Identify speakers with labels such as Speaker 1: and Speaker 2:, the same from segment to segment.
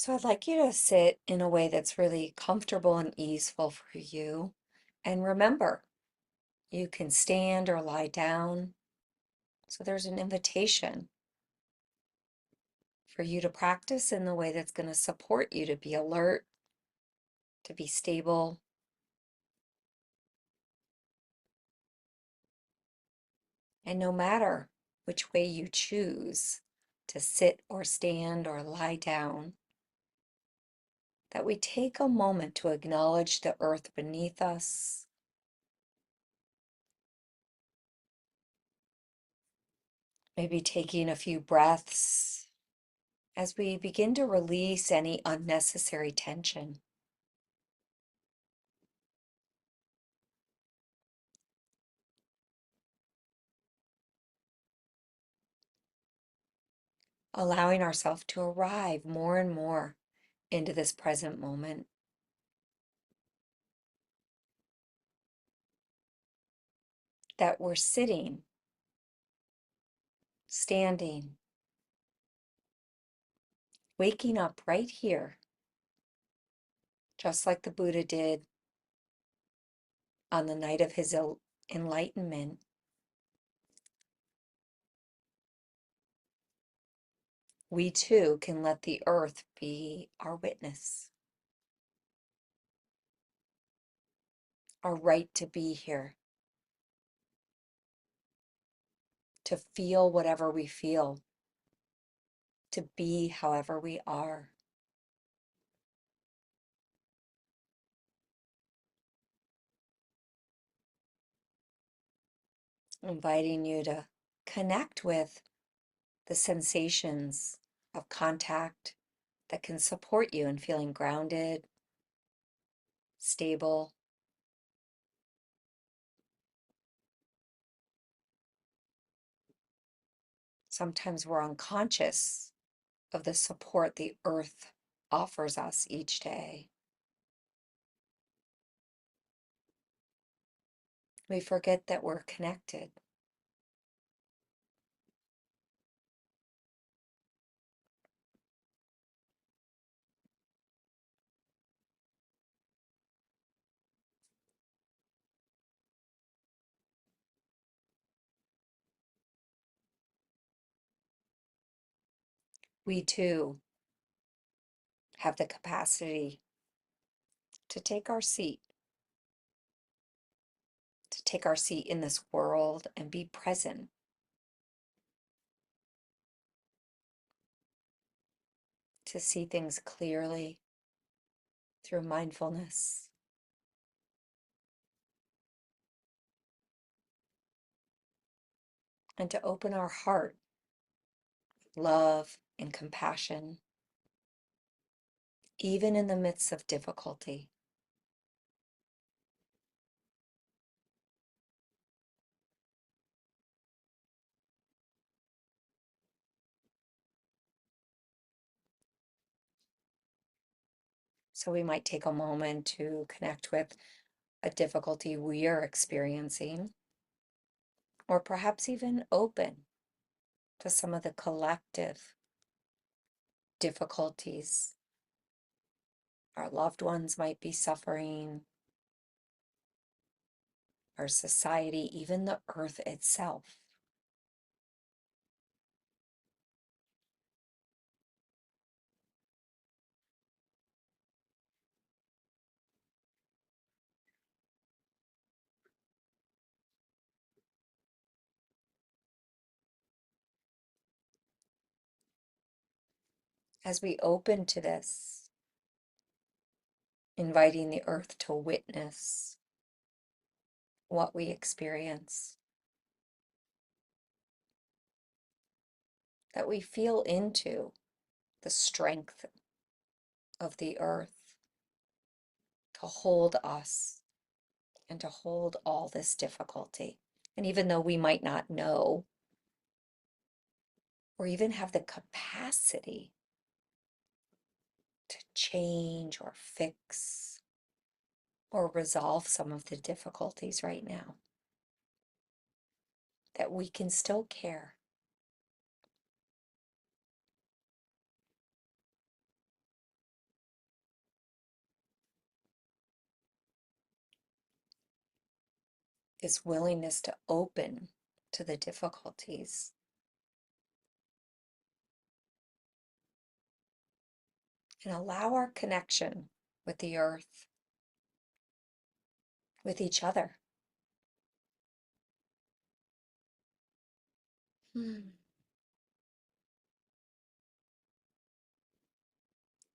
Speaker 1: So I'd like you to sit in a way that's really comfortable and easeful for you. And remember, you can stand or lie down. So there's an invitation for you to practice in the way that's going to support you to be alert, to be stable. And no matter which way you choose to sit or stand or lie down, that we take a moment to acknowledge the earth beneath us. Maybe taking a few breaths as we begin to release any unnecessary tension. Allowing ourselves to arrive more and more into this present moment. That we're sitting, standing, waking up right here, just like the Buddha did on the night of his enlightenment. We too can let the earth be our witness, our right to be here, to feel whatever we feel, to be however we are. Inviting you to connect with the sensations of contact that can support you in feeling grounded, stable. Sometimes we're unconscious of the support the earth offers us each day. We forget that we're connected. We too have the capacity to take our seat, in this world and be present, to see things clearly through mindfulness, and to open our heart, love and compassion, even in the midst of difficulty. So we might take a moment to connect with a difficulty we are experiencing, or perhaps even open to some of the collective difficulties. Our loved ones might be suffering, our society, even the earth itself. As we open to this, inviting the earth to witness what we experience, that we feel into the strength of the earth to hold us and to hold all this difficulty. And even though we might not know or even have the capacity to change or fix or resolve some of the difficulties right now, that we can still care. this willingness to open to the difficulties and allow our connection with the earth, with each other.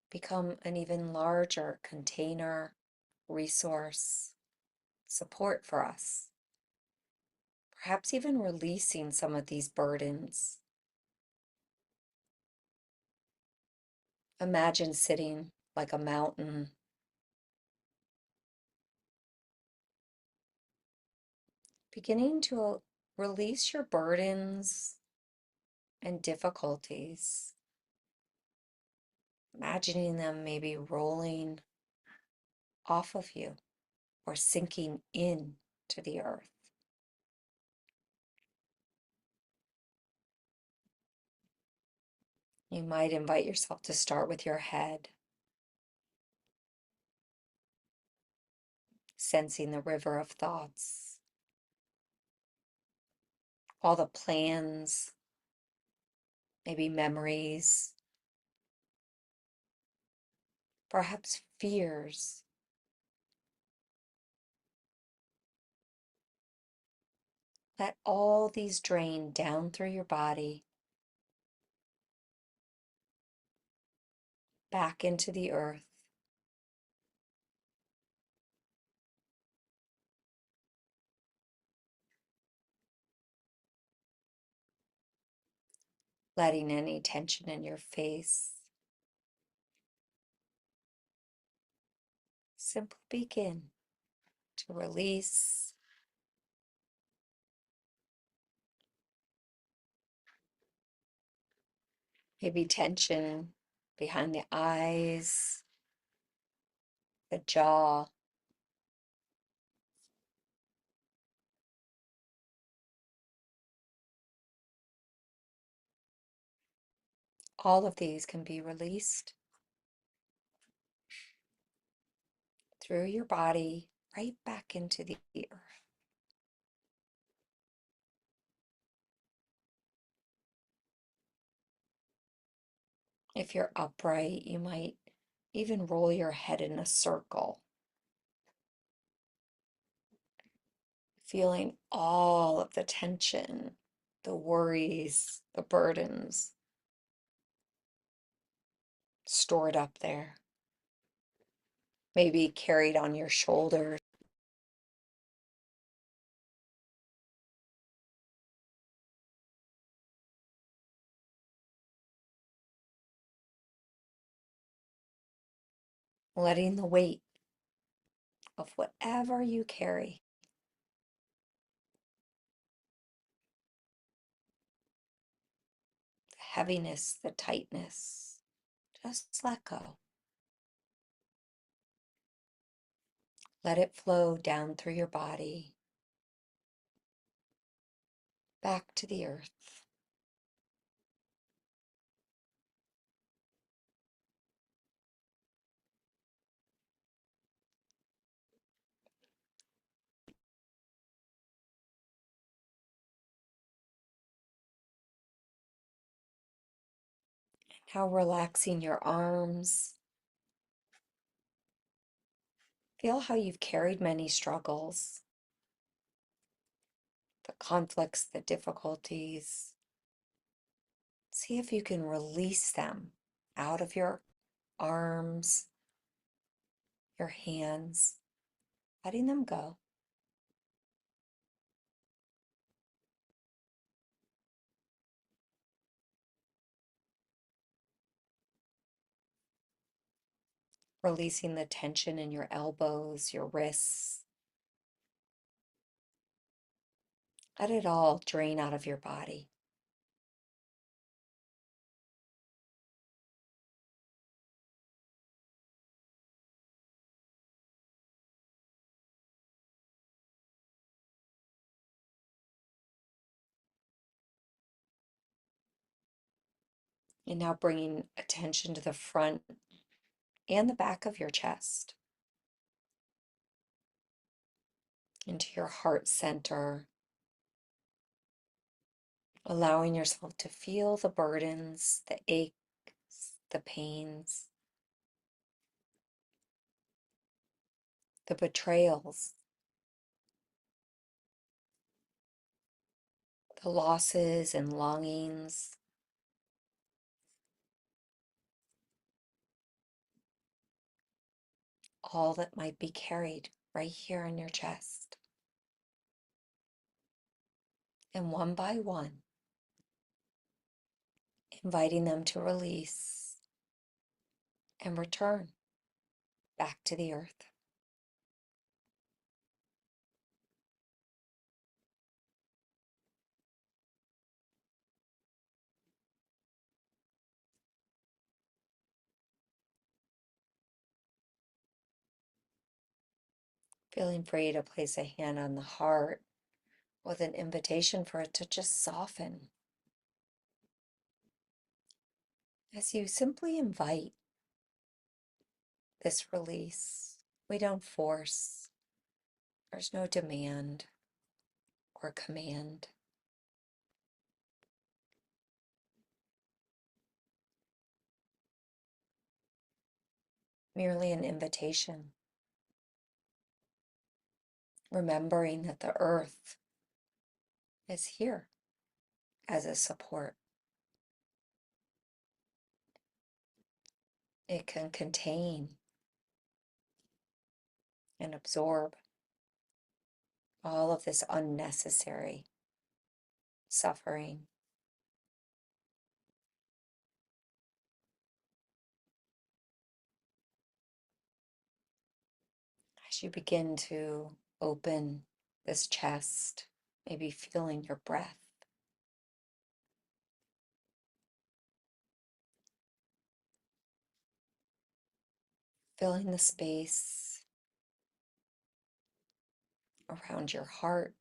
Speaker 1: Become an even larger container, resource, support for us. Perhaps even releasing some of these burdens. Imagine sitting like a mountain, beginning to release your burdens and difficulties, imagining them maybe rolling off of you or sinking in to the earth. You might invite yourself to start with your head, sensing the river of thoughts, all the plans, maybe memories, perhaps fears. Let all these drain down through your body, back into the earth. Letting any tension in your face simply begin to release. Maybe tension behind the eyes, the jaw. All of these can be released through your body right back into the earth. If you're upright, you might even roll your head in a circle, feeling all of the tension, the worries, the burdens stored up there, maybe carried on your shoulders. Letting the weight of whatever you carry, the heaviness, the tightness, just let go. Let it flow down through your body, back to the earth. Now relaxing your arms. Feel how you've carried many struggles, the conflicts, the difficulties. See if you can release them out of your arms, your hands, letting them go. Releasing the tension in your elbows, your wrists. Let it all drain out of your body. And now bringing attention to the front and the back of your chest. into your heart center, allowing yourself to feel the burdens, the aches, the pains, the betrayals, the losses and longings, all that might be carried right here in your chest. And one by one, inviting them to release and return back to the earth. Feeling free to place a hand on the heart with an invitation for it to just soften as you simply invite this release. We don't force, there's no demand or command. Merely an invitation, remembering that the earth is here as a support. It can contain and absorb all of this unnecessary suffering. As you begin to open this chest, maybe feeling your breath, filling the space around your heart,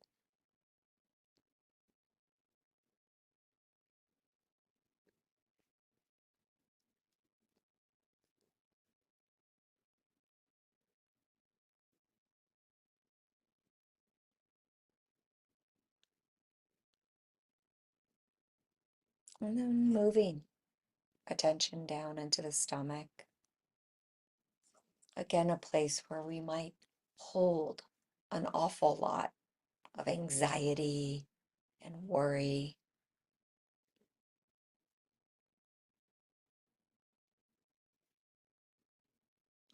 Speaker 1: and then moving attention down into the stomach. Again, a place where we might hold an awful lot of anxiety and worry.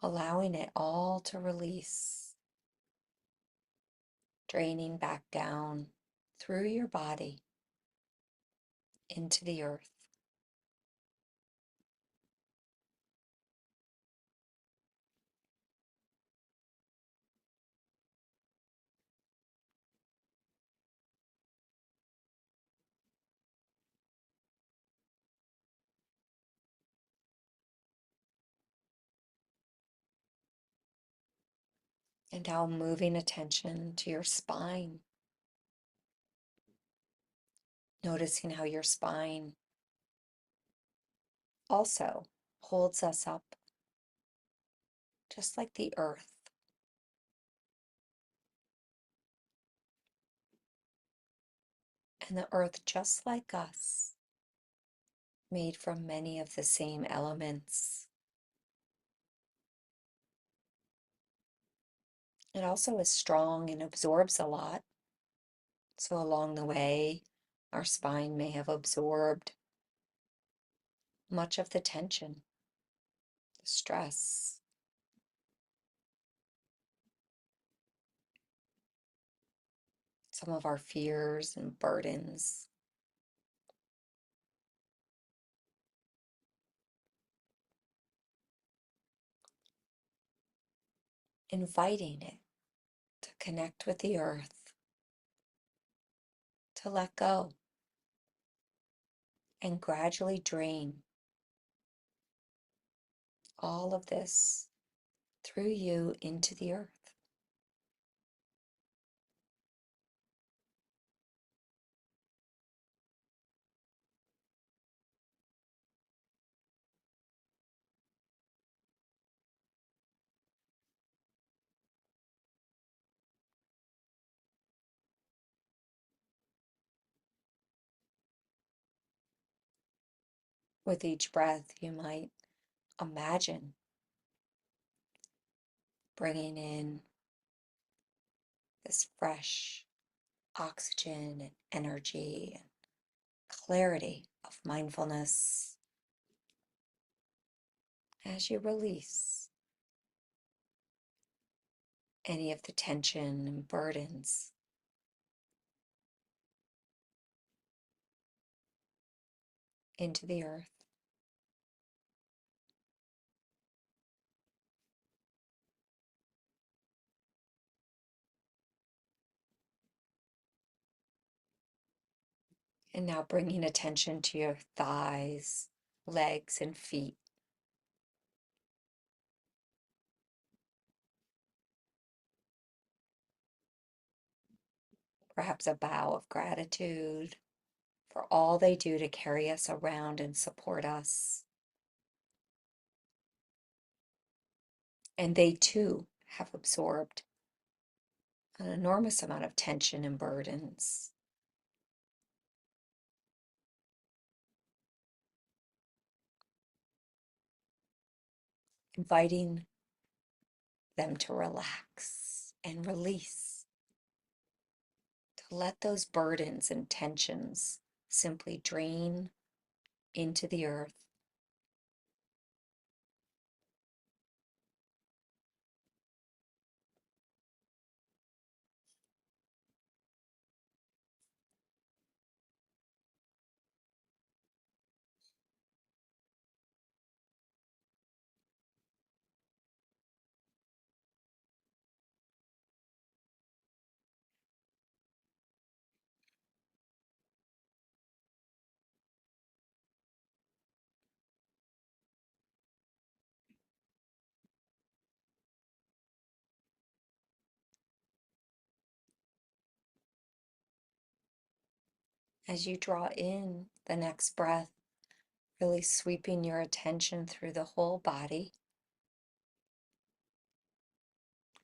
Speaker 1: Allowing it all to release, draining back down through your body into the earth. And now moving attention to your spine, noticing how your spine also holds us up, just like the earth. And the earth, just like us, made from many of the same elements. It also is strong and absorbs a lot. So along the way, our spine may have absorbed much of the tension, the stress, some of our fears and burdens. Inviting it to connect with the earth, to let go, and gradually drain all of this through you into the earth. With each breath, you might imagine bringing in this fresh oxygen and energy and clarity of mindfulness as you release any of the tension and burdens into the earth. And now bringing attention to your thighs, legs, and feet. Perhaps a bow of gratitude for all they do to carry us around and support us. And they too have absorbed an enormous amount of tension and burdens. Inviting them to relax and release, to let those burdens and tensions simply drain into the earth. As you draw in the next breath, really sweeping your attention through the whole body,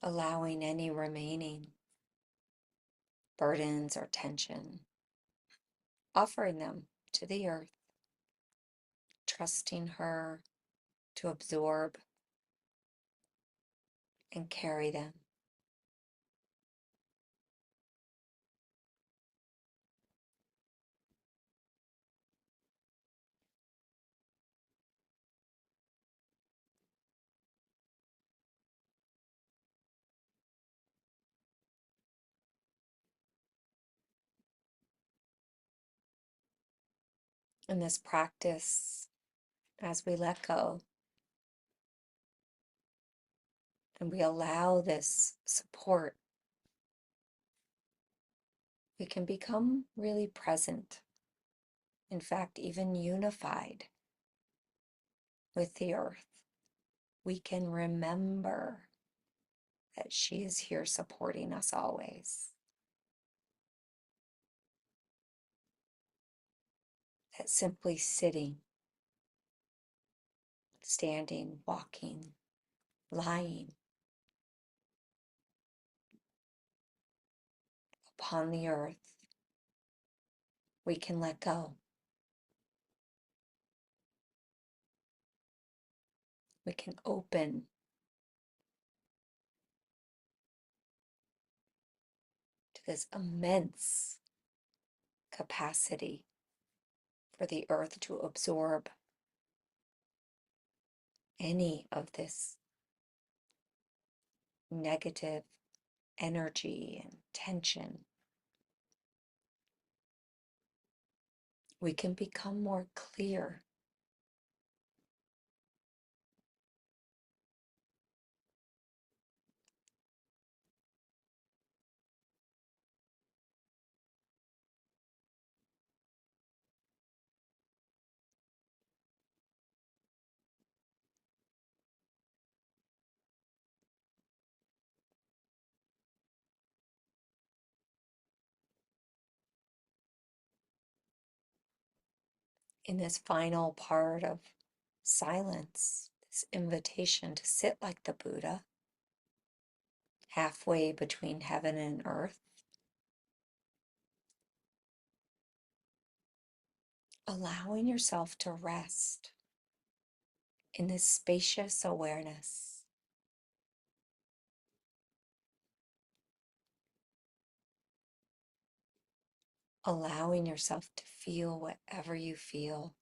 Speaker 1: allowing any remaining burdens or tension, offering them to the earth, trusting her to absorb and carry them. In this practice, as we let go and we allow this support, we can become really present. In fact, even unified with the earth. We can remember that she is here supporting us always. That simply sitting, standing, walking, lying upon the earth, we can let go. We can open to this immense capacity for the earth to absorb any of this negative energy and tension. We can become more clear. In this final part of silence, this invitation to sit like the Buddha, halfway between heaven and earth, allowing yourself to rest in this spacious awareness, allowing yourself to feel whatever you feel,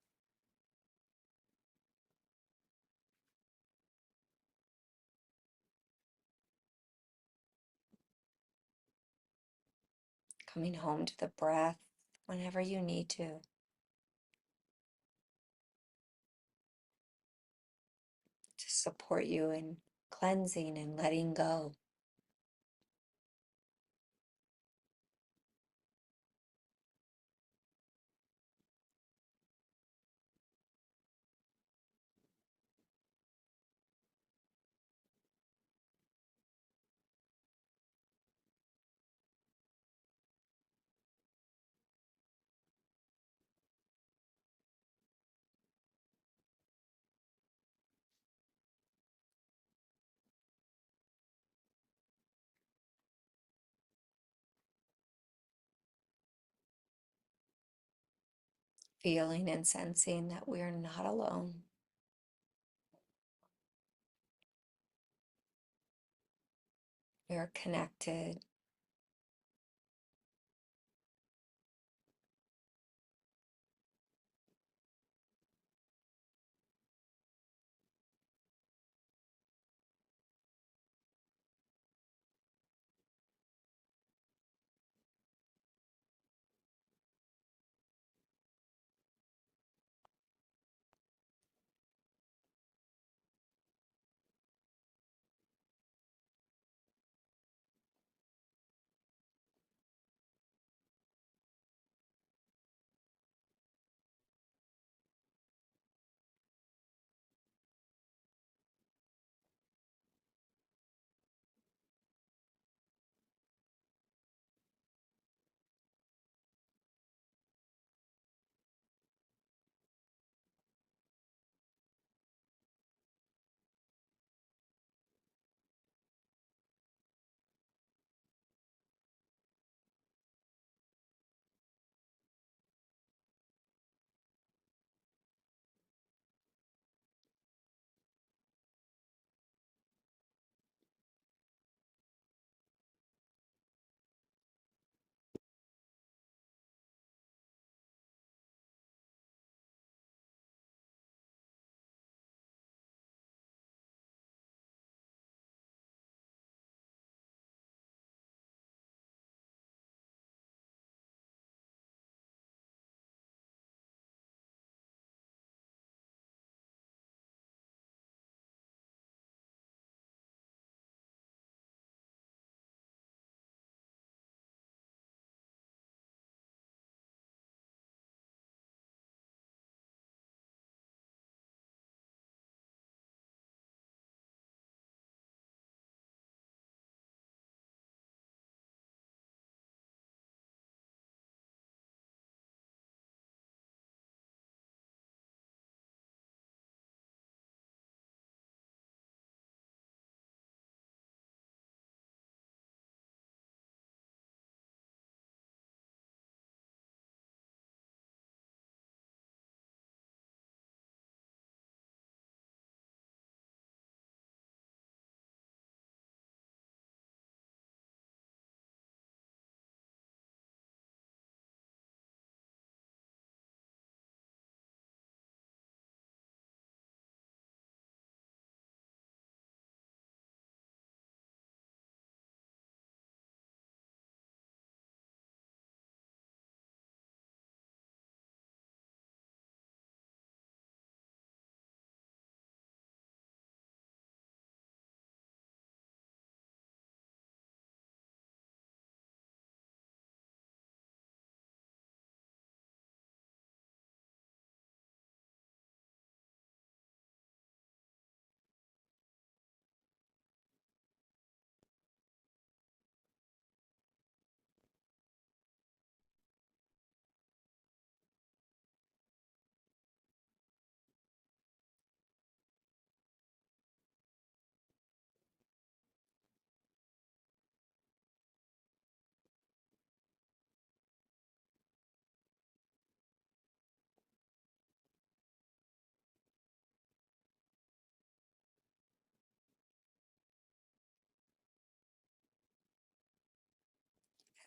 Speaker 1: coming home to the breath whenever you need to support you in cleansing and letting go. Feeling and sensing that we are not alone. We are connected.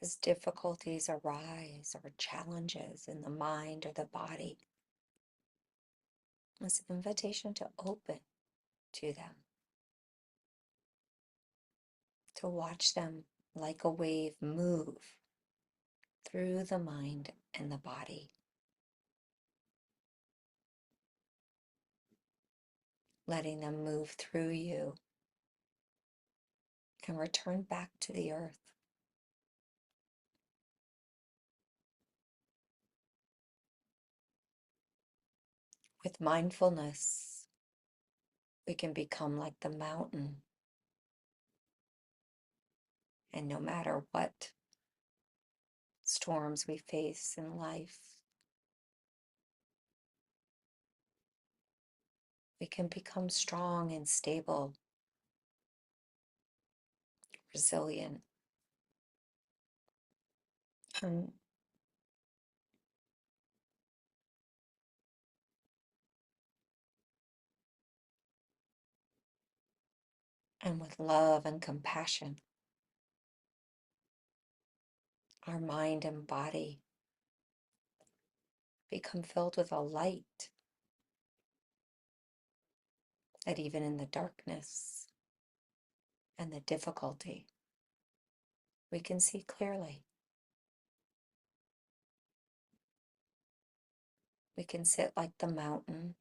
Speaker 1: as difficulties arise or challenges in the mind or the body, it's an invitation to open to them, to watch them like a wave move through the mind and the body, letting them move through you and return back to the earth. With mindfulness, we can become like the mountain, and no matter what storms we face in life, we can become strong and stable, resilient, and, and with love and compassion, our mind and body become filled with a light that even in the darkness and the difficulty, we can see clearly. We can sit like the mountain,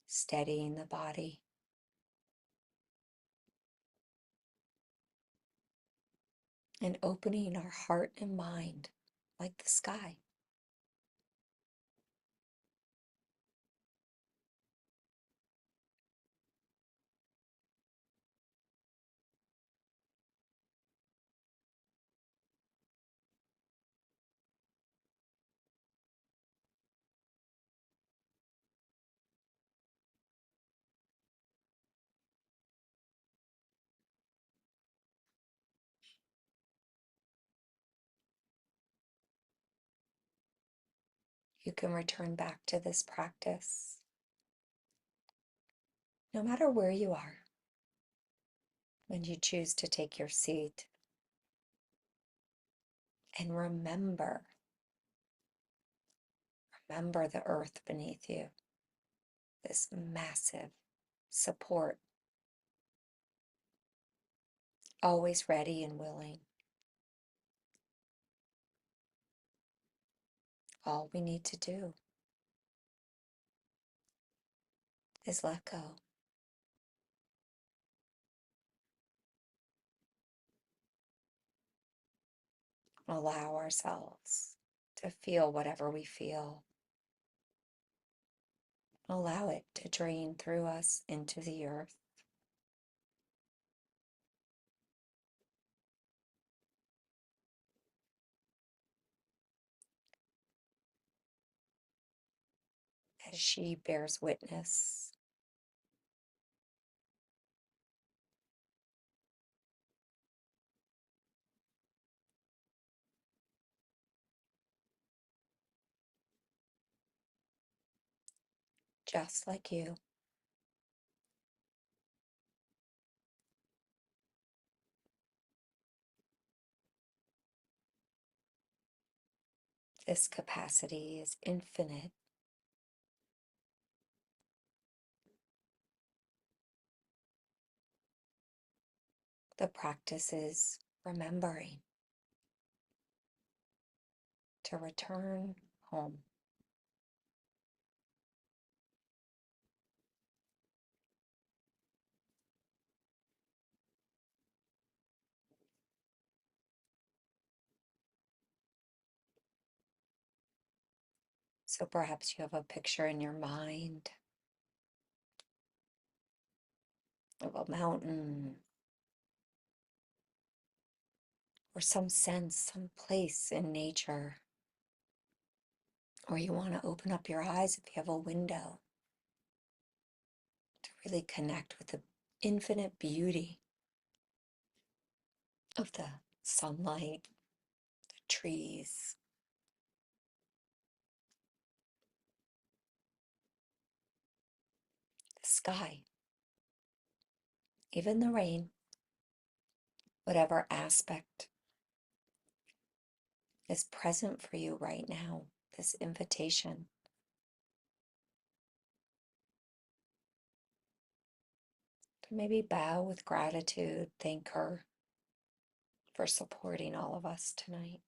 Speaker 1: steadying the body, and opening our heart and mind like the sky. You can return back to this practice no matter where you are when you choose to take your seat. And remember the earth beneath you, this massive support, always ready and willing. All we need to do is let go. Allow ourselves to feel whatever we feel. Allow it to drain through us into the earth. As she bears witness, just like you, this capacity is infinite. The practice is remembering to return home. So perhaps you have a picture in your mind of a mountain or some sense, some place in nature. Or you want to open up your eyes if you have a window to really connect with the infinite beauty of the sunlight, the trees, the sky. even the rain, whatever aspect is present for you right now, this invitation. To maybe bow with gratitude, thank her for supporting all of us tonight.